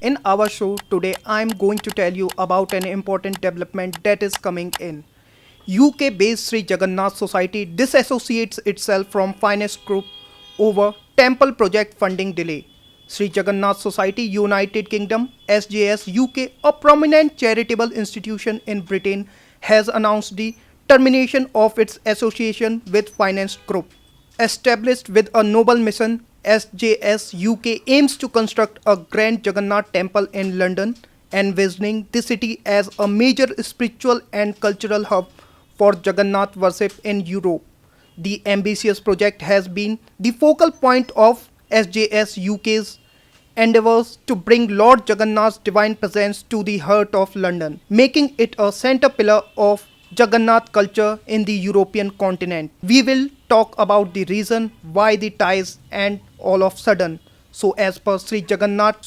In our show today, I'm going to tell you about an important development that is coming in. UK based Sri Jagannath Society disassociates itself from Finance Group over temple project funding delay. Sri Jagannath Society United Kingdom SJS UK, a prominent charitable institution in Britain, has announced the termination of its association with Finance Group. Established with a noble mission, SJS UK aims to construct a grand Jagannath temple in London, envisioning the city as a major spiritual and cultural hub for Jagannath worship in Europe. The ambitious project has been the focal point of SJS UK's endeavours to bring Lord Jagannath's divine presence to the heart of London, making it a centre pillar of Jagannath culture in the European continent. We will talk about the reason why the ties and all of sudden. As per Sri Jagannath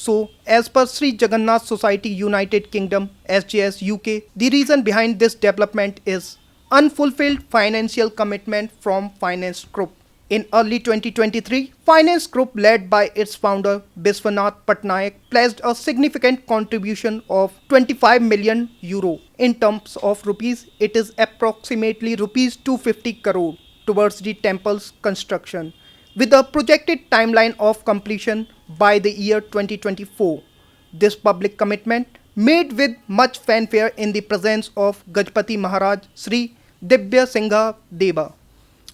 Society United Kingdom SJS UK, the reason behind this development is unfulfilled financial commitment from Finance Group. In early 2023, Finance Group led by its founder Biswanath Patnaik pledged a significant contribution of 25 million euro. In terms of rupees, it is approximately rupees 250 crore towards the temple's construction, with a projected timeline of completion by the year 2024. This public commitment, made with much fanfare in the presence of Gajpati Maharaj Sri Dibya Singha Deva,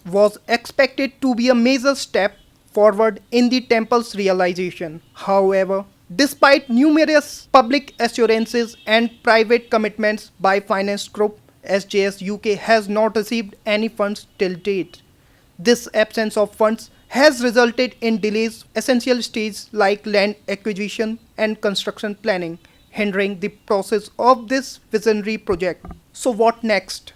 was expected to be a major step forward in the temple's realization. However, despite numerous public assurances and private commitments by Finance Group, SJS UK has not received any funds till date. This absence of funds has resulted in delays essential stages like land acquisition and construction planning, hindering the process of this visionary project. So what next?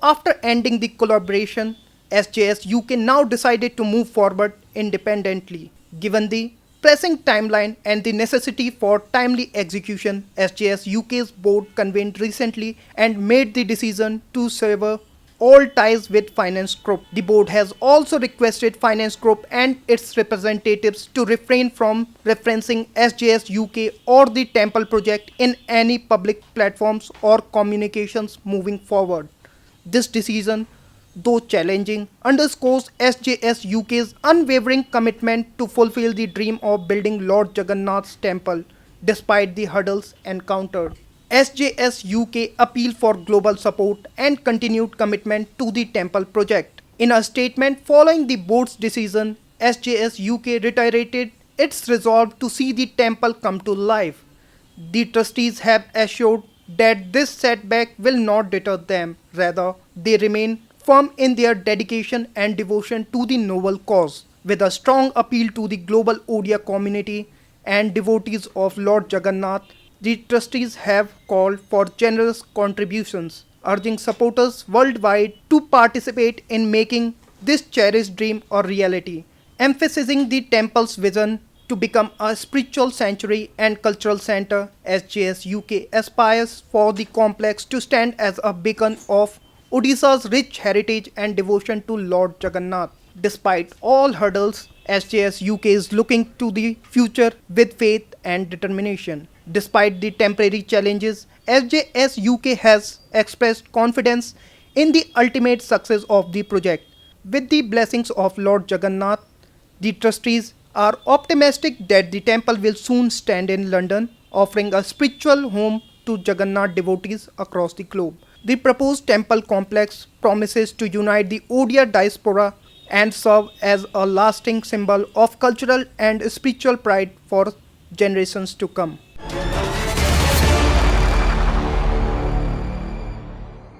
After ending the collaboration, SJS UK now decided to move forward independently. Given the pressing timeline and the necessity for timely execution, SJS UK's board convened recently and made the decision to sever all ties with Finance Group. The board has also requested Finance Group and its representatives to refrain from referencing SJS UK or the temple project in any public platforms or communications moving forward. This decision, though challenging, underscores SJS UK's unwavering commitment to fulfill the dream of building Lord Jagannath's temple despite the hurdles encountered. SJS UK appealed for global support and continued commitment to the temple project. In a statement following the board's decision, SJS UK reiterated its resolve to see the temple come to life. The trustees have assured that this setback will not deter them. Rather, they remain firm in their dedication and devotion to the noble cause. With a strong appeal to the global Odia community and devotees of Lord Jagannath, the trustees have called for generous contributions, urging supporters worldwide to participate in making this cherished dream a reality, emphasizing the temple's vision to become a spiritual sanctuary and cultural center. SJS UK aspires for the complex to stand as a beacon of Odisha's rich heritage and devotion to Lord Jagannath. Despite all hurdles, SJS UK is looking to the future with faith and determination. Despite the temporary challenges, SJS UK has expressed confidence in the ultimate success of the project. With the blessings of Lord Jagannath, the trustees are optimistic that the temple will soon stand in London, offering a spiritual home to Jagannath devotees across the globe. The proposed temple complex promises to unite the Odia diaspora and serve as a lasting symbol of cultural and spiritual pride for generations to come.